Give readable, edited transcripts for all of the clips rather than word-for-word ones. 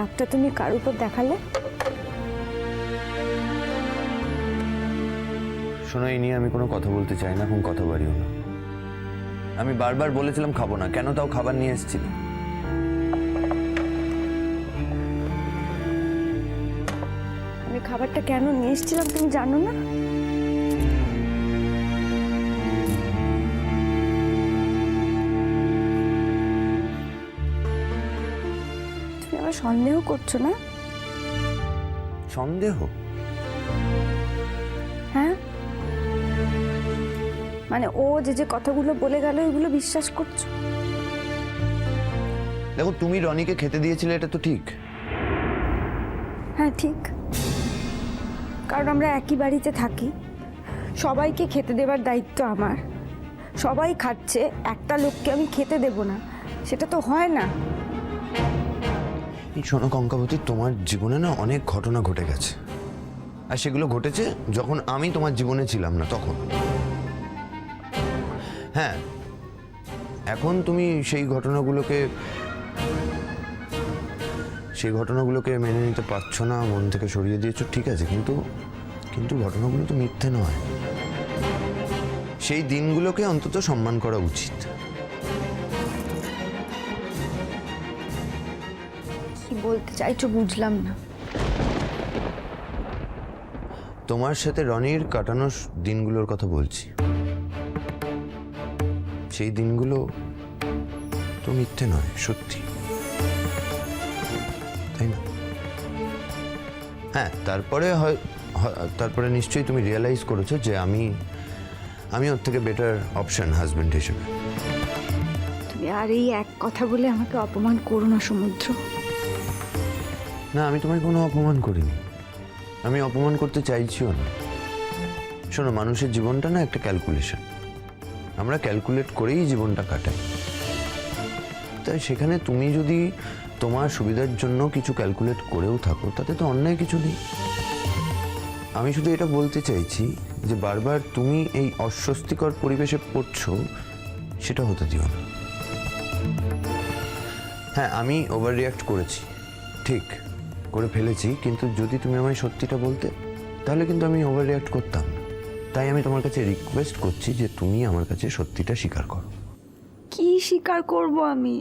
রাগটা তুমি কার উপর দেখালে? শোনো, এই নিয়ে আমি কোনো কথা বলতে চাই না, এখন কথা বাড়িও না। আমি বারবার বলেছিলাম খাবো না, কেন তাও খাবার নিয়ে এসেছিলে? আমি খাবারটা কেন নিয়ে এসেছিলাম তুমি জানো না? তুমি আমার সন্দেহ করছো না? সন্দেহ? হ্যাঁ, মানে ও যে যে কথাগুলো বলে গেল এগুলো বিশ্বাস করছো? দেখো, তুমি রনিকে খেতে দিয়েছিলে, এটা তো ঠিক। হ্যাঁ ঠিক, কারণ আমরা একই বাড়িতে থাকি, সবাইকে খেতে দেবার দায়িত্ব আমার। সবাই খাচ্ছে, একটা লোককে আমি খেতে দেব না, সেটা তো হয় না। এই শোনো কঙ্কাবতী, তোমার জীবনে না অনেক ঘটনা ঘটে গেছে, আর সেগুলো ঘটেছে যখন আমি তোমার জীবনে ছিলাম না তখন। হ্যাঁ, এখন তুমি সেই ঘটনাগুলোকে মেনে নিতে পারছো না, মন থেকে সরিয়ে দিয়েছো, ঠিক আছে, কিন্তু কিন্তু ঘটনাগুলো তো মিথ্যে নয়। সেই দিনগুলোকে অন্তত সম্মান করা উচিত। কি বলতে চাইছো বুঝলাম না। তোমার সাথে রনির কাটানো দিনগুলোর কথা বলছি। সেই দিনগুলো তো মিথ্যে নয়, সত্যি, তাই না? হ্যাঁ, তারপরে নিশ্চয়ই তুমি রিয়েলাইজ করেছো যে আমি ওর থেকে বেটার অপশন হাজবেন্ড হিসেবে। তুমি আর এই এক কথা বলে আমাকে অপমান করো না সমুদ্র। না, আমি তোমায় কোনো অপমান করিনি, আমি অপমান করতে চাইছিও না। শোনো, মানুষের জীবনটা না একটা ক্যালকুলেশন, আমরা ক্যালকুলেট করেই জীবনটা কাটাই। তাই সেখানে তুমি যদি তোমার সুবিধার জন্য কিছু ক্যালকুলেট করেও থাকো, তাতে তো অন্যায় কিছু নেই। আমি শুধু এটা বলতে চাইছি যে বারবার তুমি এই অস্বস্তিকর পরিবেশে পড়ছো, সেটা হতে দিও না। হ্যাঁ, আমি ওভার রিঅ্যাক্ট করেছি, ঠিক করে ফেলেছি, কিন্তু যদি তুমি আমায় সত্যিটা বলতে, তাহলে কিন্তু আমি ওভার রিঅ্যাক্ট করতাম না। তাই আমি তোমার কাছে রিকোয়েস্ট করছি যে তুমি আমার কাছে সত্যিটা স্বীকার করো। কি স্বীকার করব আমি?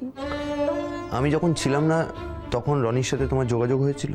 আমি যখন ছিলাম না তখন রনির সাথে তোমার যোগাযোগ হয়েছিল?